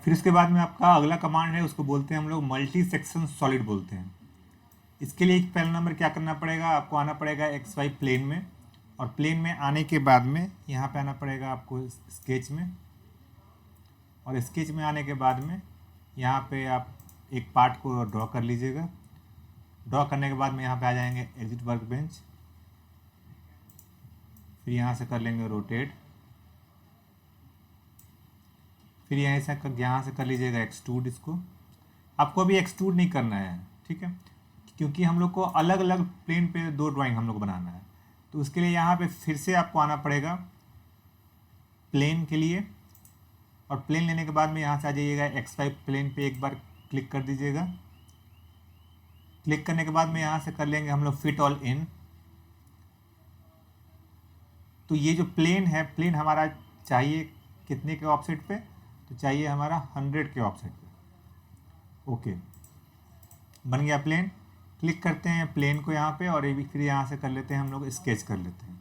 फिर उसके बाद में आपका अगला कमांड है, उसको बोलते हैं हम लोग मल्टी सेक्शन सॉलिड बोलते हैं। इसके लिए एक पहला नंबर क्या करना पड़ेगा, आपको आना पड़ेगा एक्स वाई प्लेन में, और प्लेन में आने के बाद में यहाँ पे आना पड़ेगा आपको स्केच में, और स्केच में आने के बाद में यहाँ पे आप एक पार्ट को ड्रॉ कर लीजिएगा। ड्रॉ करने के बाद में यहाँ पे आ जाएंगे एग्जिट वर्क बेंच, फिर यहाँ से कर लेंगे रोटेट, फिर यहाँ से कर लीजिएगा एक्सट्रूड। इसको आपको अभी एक्सट्रूड नहीं करना है, ठीक है, क्योंकि हम लोग को अलग अलग प्लेन पे दो ड्राइंग हम लोग बनाना है। तो उसके लिए यहाँ पे फिर से आपको आना पड़ेगा प्लेन के लिए, और प्लेन लेने के बाद में यहाँ से आ जाइएगा एक्स वाई प्लेन पे, एक बार क्लिक कर दीजिएगा। क्लिक करने के बाद में यहाँ से कर लेंगे हम लोग फिट ऑल इन। तो ये जो प्लेन है, प्लेन हमारा चाहिए कितने के ऑफसेट पे, तो चाहिए हमारा 100 के ऑफसेट पे। ओके, बन गया प्लेन। क्लिक करते हैं प्लेन को यहाँ पे, और ये भी फिर यहाँ से कर लेते हैं हम लोग स्केच कर लेते हैं,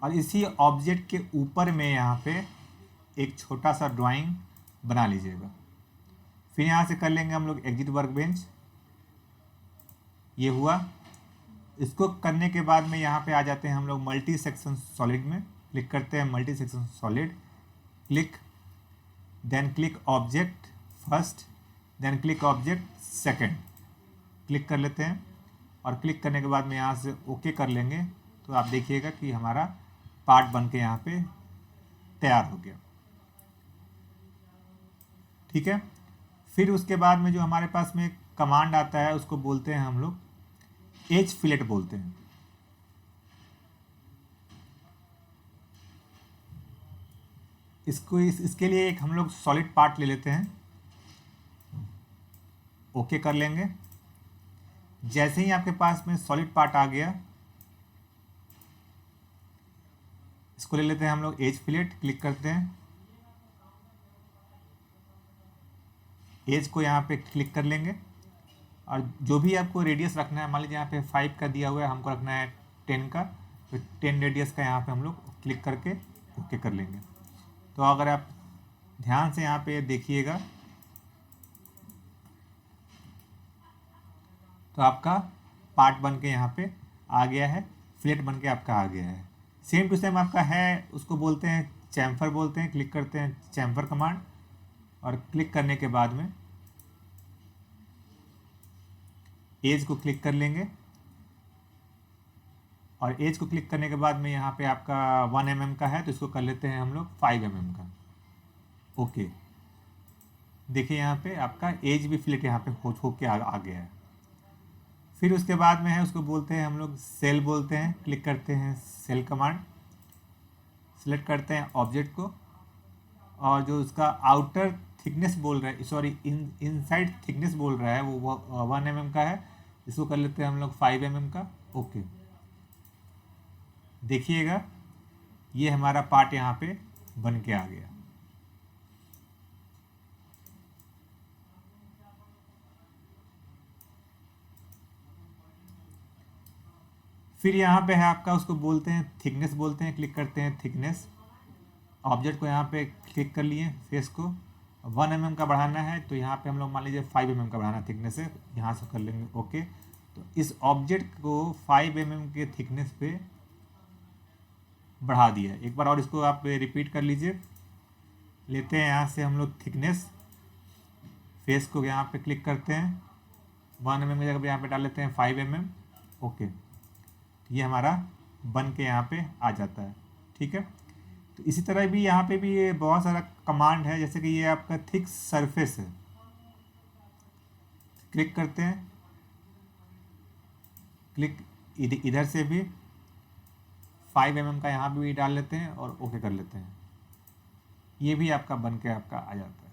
और इसी ऑब्जेक्ट के ऊपर में यहाँ पे एक छोटा सा ड्राइंग बना लीजिएगा। फिर यहाँ से कर लेंगे हम लोग एग्जिट वर्क बेंच, ये हुआ। इसको करने के बाद में यहाँ पे आ जाते हैं हम लोग मल्टी सेक्शन सॉलिड में, क्लिक करते हैं multi section solid, click, then click object first, then click object second, click कर लेते हैं, और क्लिक करने के बाद में यहाँ से ओके कर लेंगे। तो आप देखिएगा कि हमारा पार्ट बन के यहाँ पे तैयार हो गया, ठीक है। फिर उसके बाद में जो हमारे पास में कमांड आता है, उसको बोलते हैं हम लोग एज फिलेट बोलते हैं। इसके लिए एक हम लोग सॉलिड पार्ट ले लेते हैं, ओके कर लेंगे। जैसे ही आपके पास में सॉलिड पार्ट आ गया, इसको ले लेते हैं हम लोग एज फिलेट, क्लिक करते हैं, एज को यहाँ पे क्लिक कर लेंगे, और जो भी आपको रेडियस रखना है, मान लीजिए यहाँ पे 5 का दिया हुआ है, हमको रखना है 10 का, तो 10 रेडियस का यहाँ पे हम लोग क्लिक करके ओके कर लेंगे। तो अगर आप ध्यान से यहाँ पे देखिएगा, तो आपका पार्ट बन के यहाँ पे आ गया है, फिलेट बन के आपका आ गया है। सेम टू सेम आपका है, उसको बोलते हैं चैम्फर बोलते हैं। क्लिक करते हैं चैम्फर कमांड, और क्लिक करने के बाद में एज को क्लिक कर लेंगे, और एज को क्लिक करने के बाद में यहाँ पे आपका 1 mm का है, तो इसको कर लेते हैं हम लोग 5 mm का। ओके, देखिए यहाँ पे आपका एज भी फिलेट यहाँ पे हो के आ गया है। फिर उसके बाद में है, उसको बोलते हैं हम लोग सेल बोलते हैं। क्लिक करते हैं सेल कमांड, सेलेक्ट करते हैं ऑब्जेक्ट को, और जो उसका आउटर थिकनेस बोल रहा है, सॉरी इनसाइड थिकनेस बोल रहा है, वो 1 mm का है, इसको कर लेते हैं हम लोग 5 mm का। ओके, देखिएगा ये हमारा पार्ट यहाँ पे बन के आ गया। फिर यहाँ पे है आपका, उसको बोलते हैं थिकनेस बोलते हैं। क्लिक करते हैं थिकनेस, ऑब्जेक्ट को यहाँ पे क्लिक कर लिए, फेस को 1 mm का बढ़ाना है, तो यहाँ पे हम लोग मान लीजिए 5 mm का बढ़ाना थिकनेस है, यहाँ से कर लेंगे ओके। तो इस ऑब्जेक्ट को 5 mm के थिकनेस पे बढ़ा दिया। एक बार और इसको आप रिपीट कर लीजिए। लेते हैं यहाँ से हम लोग थिकनेस, फेस को यहाँ पे क्लिक करते हैं, 1 mm की जगह पे यहाँ पे डाल लेते हैं 5 mm। ओके, ये हमारा बन के यहाँ पे आ जाता है, ठीक है। तो इसी तरह भी यहाँ पे भी ये बहुत सारा कमांड है, जैसे कि ये आपका थिक सरफेस है, क्लिक करते हैं, क्लिक इधर से भी 5 mm का यहाँ पे भी डाल लेते हैं, और ओके कर लेते हैं। ये भी आपका बन के आपका आ जाता है।